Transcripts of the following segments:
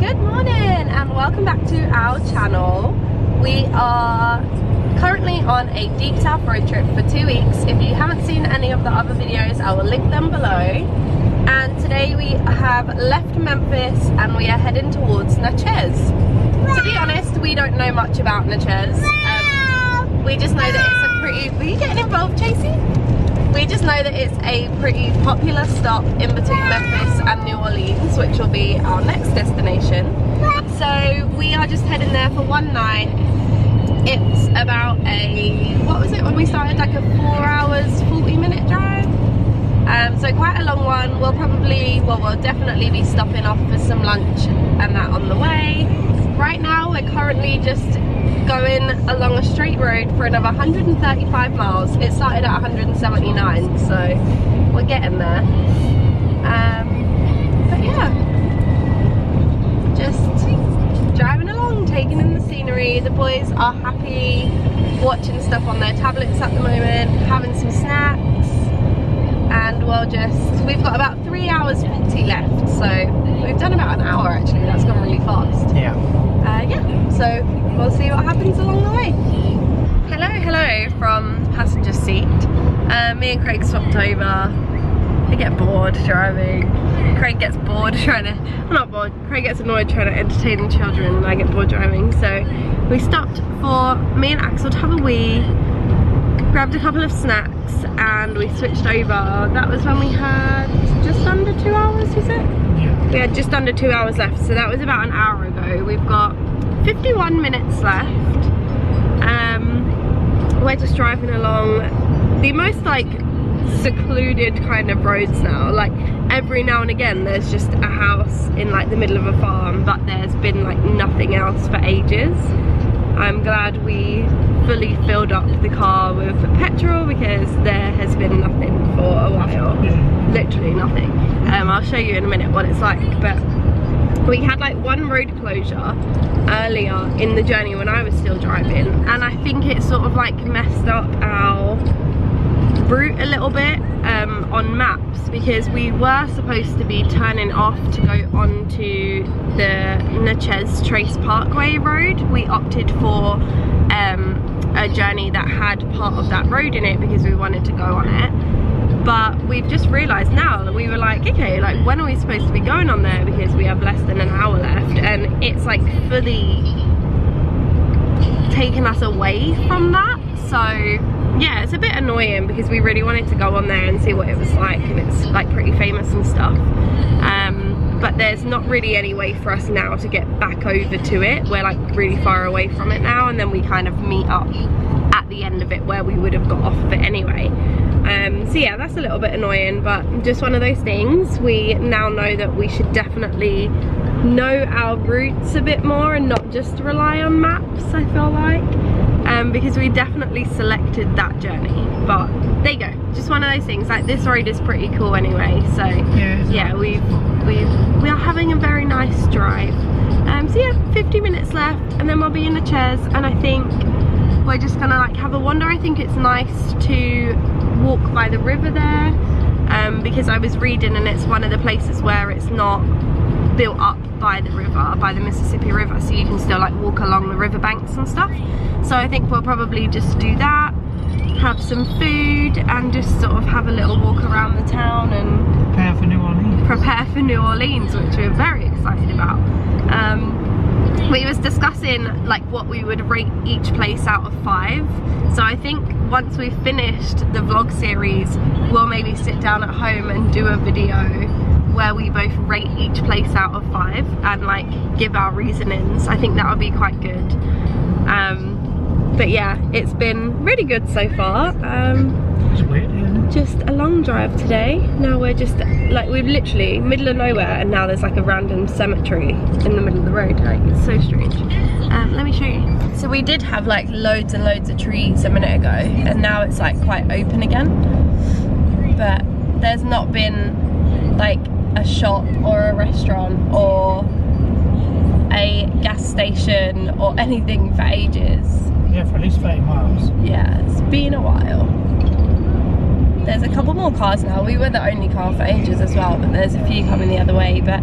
Good morning and welcome back to our channel. We are currently on a deep south road trip for 2 weeks. If you haven't seen any of the other videos, I will link them below. And today we have left Memphis and we are heading towards Natchez. To be honest, we don't know much about Natchez. We just know that it's a pretty... Were you getting involved, Chasey? We just know that it's a pretty popular stop in between Memphis and New Orleans, which will be our next destination. So we are just heading there for one night. It's about a, what was it when we started, like a 4 hours, 40-minute drive? So quite a long one. We'll probably, well, we'll definitely be stopping off for some lunch and that on the way. Right now we're currently just going along a straight road for another 135 miles. It started at 179, so we're getting there. But yeah, just driving along, taking in the scenery. The boys are happy watching stuff on their tablets at the moment, having some snacks, and we've got about 3 hours 40 left, so we've done about an hour actually. That's gone really fast. Yeah. Yeah, so we'll see what happens along the way. Hello from the passenger seat. Me and Craig swapped over. I get bored driving. Craig gets bored trying to, well, not bored, Craig gets annoyed trying to entertain the children and I get bored driving. So we stopped for me and Axel to have a wee, grabbed a couple of snacks and we switched over. That was when we had just under 2 hours, was it? Yeah. We had just under 2 hours left, so that was about an hour ago. We've got 51 minutes left. We're just driving along the most like secluded kind of roads now. Like every now and again there's just a house in like the middle of a farm, but there's been like nothing else for ages. I'm glad we fully filled up the car with petrol because there has been nothing for a while. Literally nothing. I'll show you in a minute what it's like, but we had like one road closure earlier in the journey when I was still driving, and I think it sort of like messed up our route a little bit on maps, because we were supposed to be turning off to go onto the Natchez Trace Parkway road. We opted for a journey that had part of that road in it because we wanted to go on it. But we've just realised now that we were like, okay, like when are we supposed to be going on there, because we have less than an hour left, and it's like fully taken us away from that. So yeah, it's a bit annoying because we really wanted to go on there and see what it was like, and it's like pretty famous and stuff. But there's not really any way for us now to get back over to it. We're like really far away from it now, and then we kind of meet up at the end of it where we would have got off of it anyway. So yeah, that's a little bit annoying, but just one of those things. We now know that we should definitely know our routes a bit more and not just rely on maps, I feel like, because we definitely selected that journey. But there you go, just one of those things. Like this road is pretty cool anyway, so yeah, we are having a very nice drive. So yeah, 50 minutes left and then we'll be in Natchez, and I think we're just gonna like have a wander. I think it's nice to walk by the river there, because I was reading and it's one of the places where it's not built up by the river, by the Mississippi River, so you can still like walk along the riverbanks and stuff. So I think we'll probably just do that, have some food and just sort of have a little walk around the town and prepare for New Orleans, which we're very excited about. We was discussing like what we would rate each place out of 5. So I think once we've finished the vlog series, we'll maybe sit down at home and do a video where we both rate each place out of 5 and like give our reasonings. I think that would be quite good. But yeah, it's been really good so far. Just a long drive today. Now we're just like, we're literally middle of nowhere, and now there's like a random cemetery in the middle of the road. Like, it's so strange. Let me show you. So we did have like loads and loads of trees a minute ago, and now it's like quite open again, but there's not been like a shop or a restaurant or a gas station or anything for ages. Yeah, for at least 30 miles. Yeah, it's been a while. There's a couple more cars now. We were the only car for ages as well, but there's a few coming the other way. But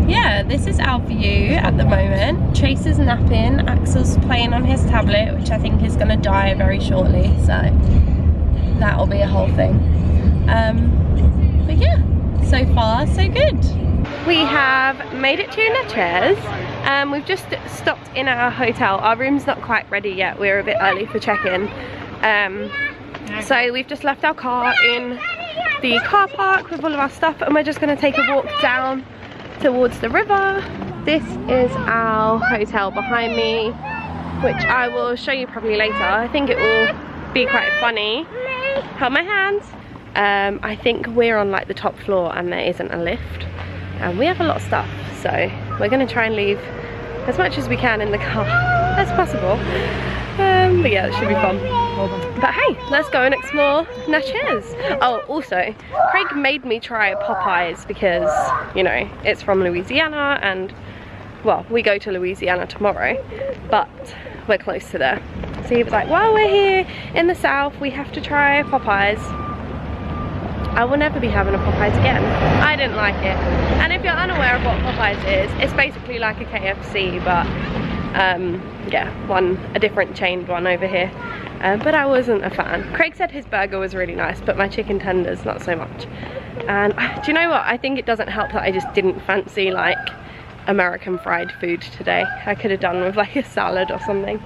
yeah, this is our view at the moment. Chase is napping, Axel's playing on his tablet, which I think is going to die very shortly, so that'll be a whole thing. But yeah, so far so good. We have made it to Natchez. We've just stopped in our hotel. Our room's not quite ready yet, we're a bit early for check-in. So we've just left our car in the car park with all of our stuff, and we're just going to take a walk down towards the river. This is our hotel behind me, which I will show you probably later. I think it will be quite funny. Hold my hands. I think we're on like the top floor and there isn't a lift, and we have a lot of stuff, so we're going to try and leave as much as we can in the car as possible. But yeah, it should be fun. But hey, let's go and explore Natchez. Oh, also, Craig made me try Popeyes because, you know, it's from Louisiana, and well, we go to Louisiana tomorrow, but we're close to there. So he was like, while we're here in the south, we have to try Popeyes. I will never be having a Popeyes again. I didn't like it. And if you're unaware of what Popeyes is, it's basically like a KFC, but yeah, a different chained one over here. But I wasn't a fan. Craig said his burger was really nice, but my chicken tenders not so much. And do you know what? I think it doesn't help that I just didn't fancy like American fried food today. I could have done with like a salad or something.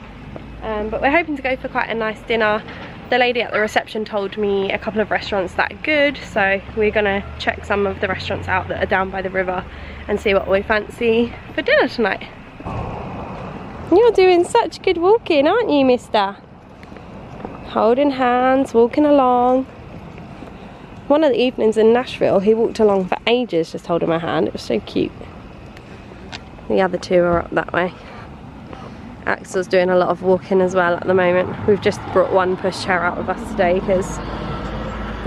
But we're hoping to go for quite a nice dinner. The lady at the reception told me a couple of restaurants that are good, so we're gonna check some of the restaurants out that are down by the river and see what we fancy for dinner tonight. You're doing such good walking, aren't you, mister? Holding hands, walking along. One of the evenings in Nashville, he walked along for ages just holding my hand. It was so cute. The other two are up that way. Axel's doing a lot of walking as well at the moment. We've just brought one pushchair out with us today because,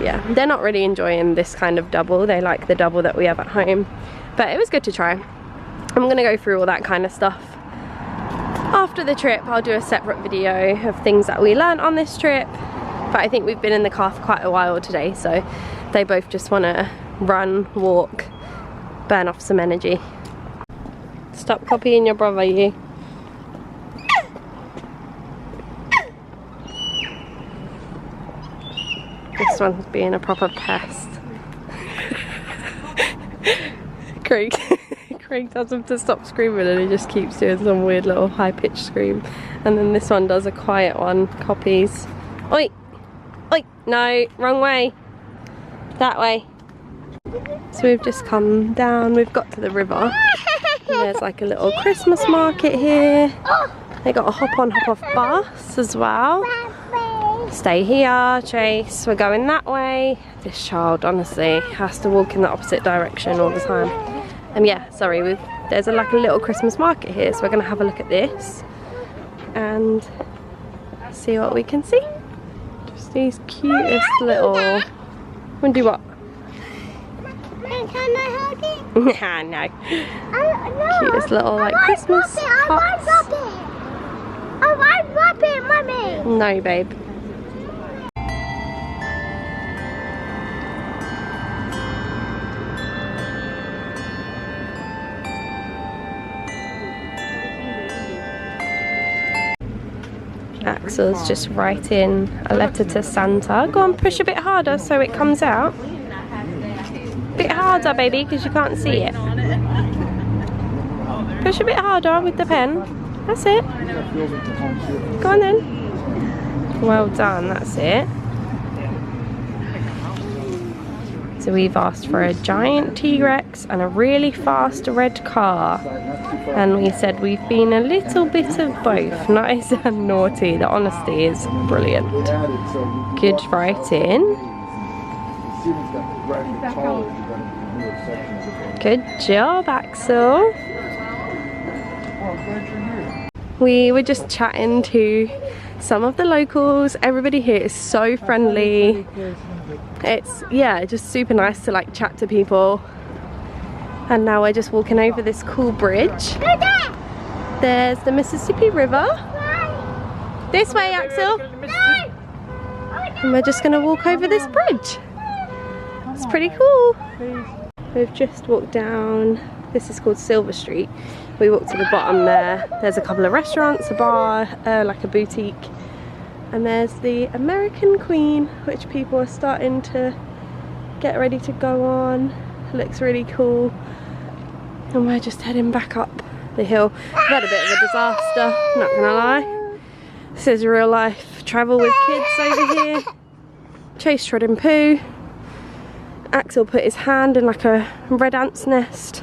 yeah, they're not really enjoying this kind of double. They like the double that we have at home. But it was good to try. I'm going to go through all that kind of stuff after the trip. I'll do a separate video of things that we learned on this trip. But I think we've been in the car for quite a while today, so they both just want to run, walk, burn off some energy. Stop copying your brother, you. This one's being a proper pest. Craig tells him to stop screaming and he just keeps doing some weird little high-pitched scream. And then this one does a quiet one, copies. Oi! Oi! No, wrong way. That way. So we've just come down, we've got to the river. And there's like a little Christmas market here. They got a hop-on, hop-off bus as well. Stay here, Chase. We're going that way. This child honestly has to walk in the opposite direction all the time. Yeah, sorry, there's like a little Christmas market here, so we're gonna have a look at this and see what we can see. Just these cutest little. Wanna do what? Can I hold it? Nah, no. No. Cutest little like Christmas pots. I want Robin, Mummy. No, babe. Axel's just writing a letter to Santa. Go on, push a bit harder so it comes out. Bit harder, baby, because you can't see it. Push a bit harder with the pen. That's it. Go on then. Well done, that's it. So we've asked for a giant T-Rex and a really fast red car. And we said we've been a little bit of both, nice and naughty. The honesty is brilliant. Good writing. Good job, Axel. We were just chatting to some of the locals. Everybody here is so friendly. It's, yeah, just super nice to like chat to people. And now we're just walking over this cool bridge. There's the Mississippi River. This way, Axel. And we're just gonna walk over this bridge. It's pretty cool. We've just walked down This is called Silver Street. We walked to the bottom there. There's a couple of restaurants, a bar, like a boutique. And there's the American Queen, which people are starting to get ready to go on. Looks really cool. And we're just heading back up the hill. We've had a bit of a disaster, not gonna lie. This is real life travel with kids over here. Chase trod in poo. Axel put his hand in like a red ant's nest.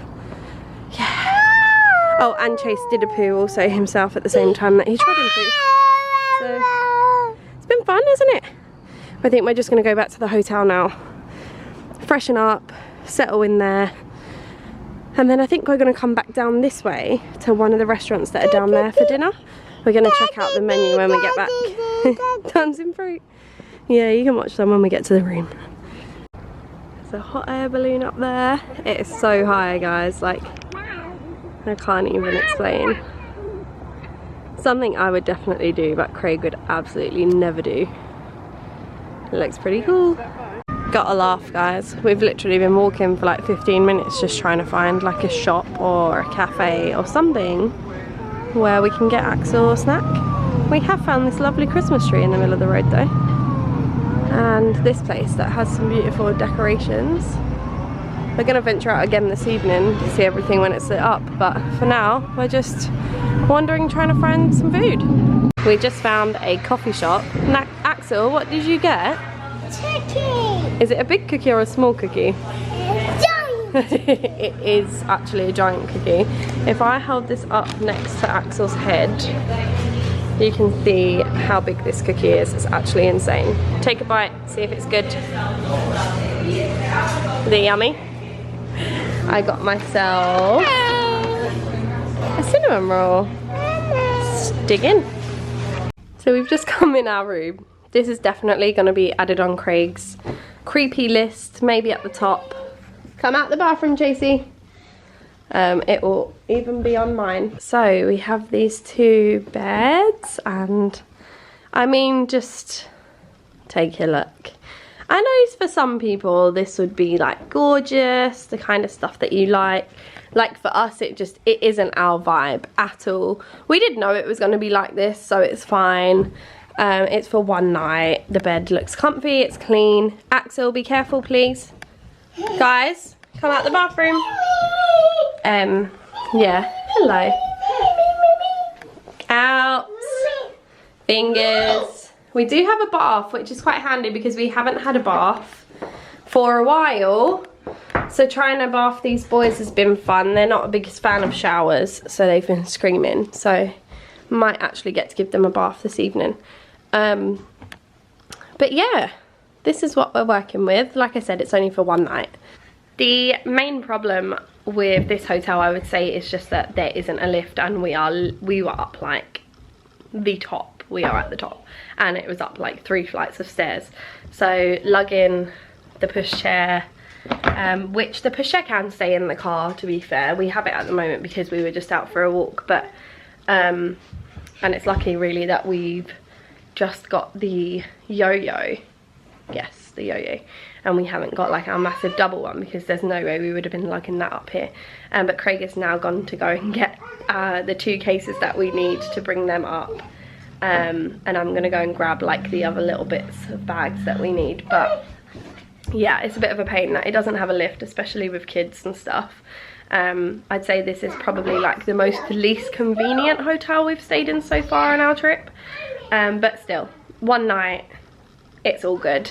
Yeah. Oh, and Chase did a poo also himself at the same time that he trod in poo. So it's been fun, isn't it? I think we're just gonna go back to the hotel now, freshen up, settle in there, and then I think we're gonna come back down this way to one of the restaurants that are down there for dinner. We're gonna check out the menu when we get back. Dancing fruit. Yeah, you can watch them when we get to the room. There's a hot air balloon up there. It is so high, guys, like I can't even explain. Something I would definitely do, but Craig would absolutely never do. It looks pretty cool. Gotta laugh, guys. We've literally been walking for like 15 minutes just trying to find like a shop or a cafe or something where we can get Axel a snack. We have found this lovely Christmas tree in the middle of the road though. And this place that has some beautiful decorations. We're gonna venture out again this evening to see everything when it's lit up, but for now we're just wandering trying to find some food. We just found a coffee shop. Axel, what did you get? Cookie. Is it a big cookie or a small cookie? Giant. It is actually a giant cookie. If I hold this up next to Axel's head, you can see how big this cookie is. It's actually insane. Take a bite, see if it's good. Is it yummy? I got myself a cinnamon roll. Let's dig in. So we've just come in our room. This is definitely going to be added on Craig's creepy list, maybe at the top. Come out the bathroom, Chasey. It will even be on mine. So we have these two beds, and I mean, just take a look. I know for some people this would be like gorgeous, the kind of stuff that you like. Like for us, it isn't our vibe at all. We did know it was going to be like this, so it's fine. It's for one night. The bed looks comfy, it's clean. Axel, be careful please. Guys, come out the bathroom. Yeah, hello. Out. Fingers. We do have a bath, which is quite handy because we haven't had a bath for a while. So trying to bath these boys has been fun. They're not the biggest fan of showers, so they've been screaming. So might actually get to give them a bath this evening. But yeah, this is what we're working with. Like I said, it's only for one night. The main problem with this hotel, I would say, is just that there isn't a lift, and we were up like the top. We are at the top, and it was up like 3 flights of stairs. So lugging the pushchair, which the pushchair can stay in the car, to be fair. We have it at the moment because we were just out for a walk, but and it's lucky really that we've just got the yo-yo. Yes, the yo-yo. And we haven't got like our massive double one, because there's no way we would have been lugging that up here. But Craig has now gone to go and get the 2 cases that we need to bring them up. And I'm gonna go and grab like the other little bits of bags that we need. But yeah, it's a bit of a pain that it doesn't have a lift, especially with kids and stuff. I'd say this is probably like the least convenient hotel we've stayed in so far on our trip. But still, one night, it's all good.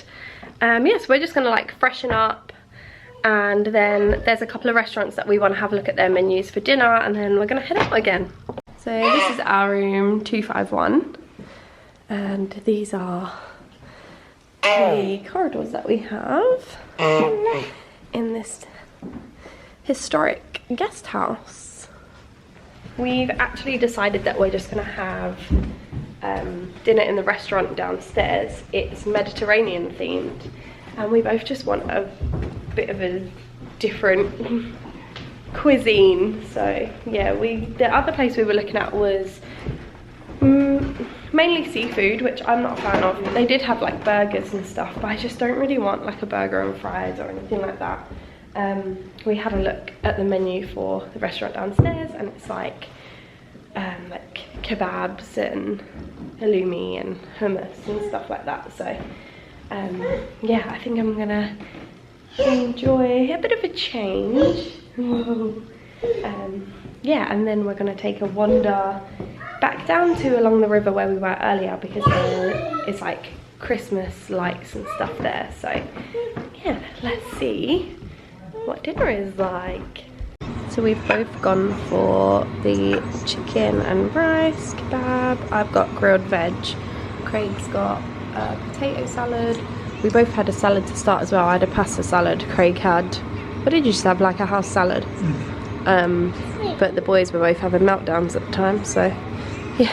Yes, we're just gonna like freshen up, and then there's a couple of restaurants that we want to have a look at their menus for dinner, and then we're gonna head out again. So this is our room 251, and these are the corridors that we have in this historic guest house. We've actually decided that we're just gonna have dinner in the restaurant downstairs. It's Mediterranean themed, and we both just want a bit of a different cuisine. So yeah, the other place we were looking at was mainly seafood, which I'm not a fan of. They did have like burgers and stuff, but I just don't really want like a burger and fries or anything like that. we had a look at the menu for the restaurant downstairs, and it's like kebabs and halloumi and hummus and stuff like that. So yeah, I think I'm gonna enjoy a bit of a change. Yeah, and then we're gonna take a wander back down to along the river where we were earlier, because there is like Christmas lights and stuff there. So yeah, let's see what dinner is like. So we've both gone for the chicken and rice kebab. I've got grilled veg. Craig's got a potato salad. We both had a salad to start as well. I had a pasta salad. Craig had, what did you just have, like a house salad? But the boys were both having meltdowns at the time, so yeah.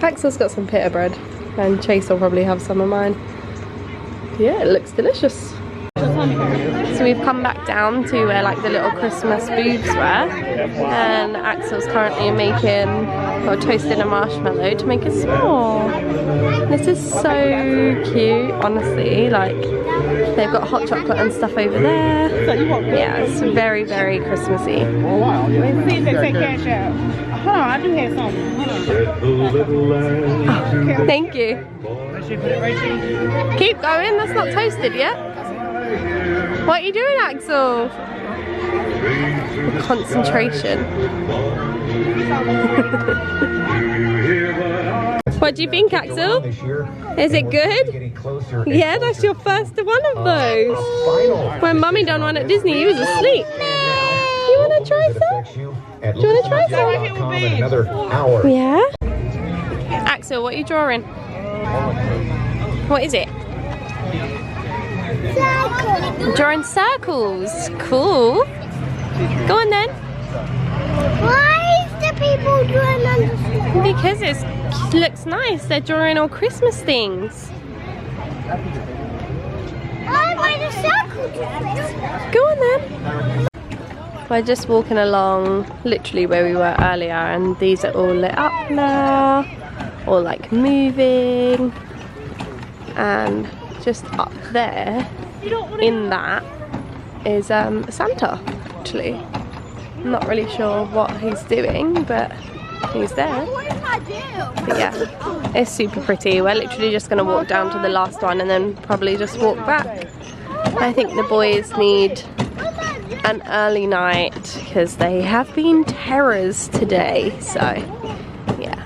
Axel's got some pita bread, and Chase will probably have some of mine. Yeah, it looks delicious. So we've come back down to where like the little Christmas booths were, and Axel's currently making, or toasting a marshmallow to make a s'more. This is so cute, honestly. Like, they've got hot chocolate and stuff over there. Yeah, it's very, very Christmassy. Let's see if they take cash out. Hold on, I do have something. Oh, thank you. Keep going, that's not toasted yet. What are you doing, Axel? Concentration. What do you think, Axel? Is it good? Yeah, that's your first one of those. When Mummy done one at Disney, you was asleep. You want to try some? Do you want to try some? Another hour. Yeah? Axel, what are you drawing? What is it? Circle. Drawing circles. Cool. Go on then. Why is the people doing on the Because it looks nice. They're drawing all Christmas things. Why by the circle? Go on then. We're just walking along literally where we were earlier, and these are all lit up now, or like moving. And just up there in that is Santa, actually. I'm not really sure what he's doing, but he's there. But yeah, it's super pretty. We're literally just going to walk down to the last one and then probably just walk back. I think the boys need an early night because they have been terrors today, so yeah.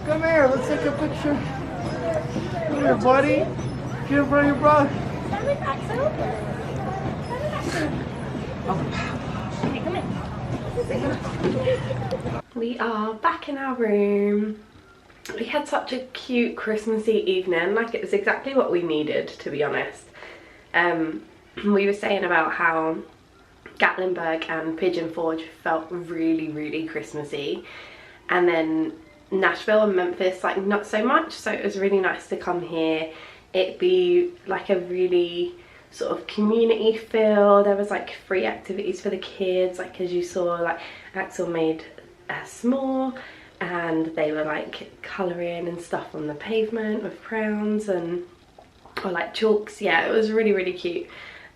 Come here, let's take a picture. Come here, buddy. Get in front of your brother. We are back in our room. We had such a cute Christmassy evening. Like, it was exactly what we needed, to be honest. We were saying about how Gatlinburg and Pigeon Forge felt really, really Christmassy, and then Nashville and Memphis like not so much. So it was really nice to come here. It'd be like a really sort of community feel. There was like free activities for the kids, like as you saw, like Axel made a s'more and they were like colouring and stuff on the pavement with crayons and or like chalks. Yeah, it was really, really cute.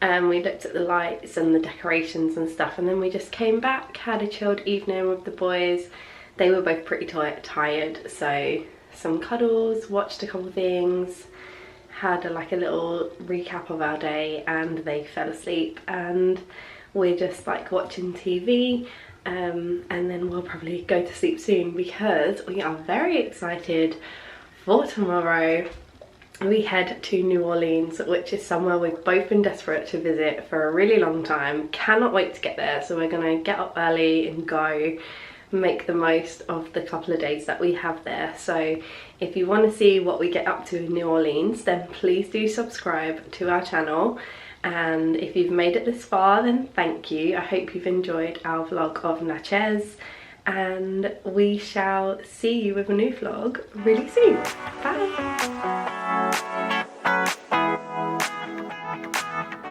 We looked at the lights and the decorations and stuff, and then we just came back, had a chilled evening with the boys. They were both pretty tired, so some cuddles, watched a couple things, had like a little recap of our day, and they fell asleep, and we're just like watching TV, and then we'll probably go to sleep soon because we are very excited for tomorrow. We head to New Orleans, which is somewhere we've both been desperate to visit for a really long time. Cannot wait to get there, so we're gonna get up early and go, make the most of the couple of days that we have there. So if you want to see what we get up to in New Orleans, then please do subscribe to our channel. And if you've made it this far, then thank you. I hope you've enjoyed our vlog of Natchez, and we shall see you with a new vlog really soon. Bye.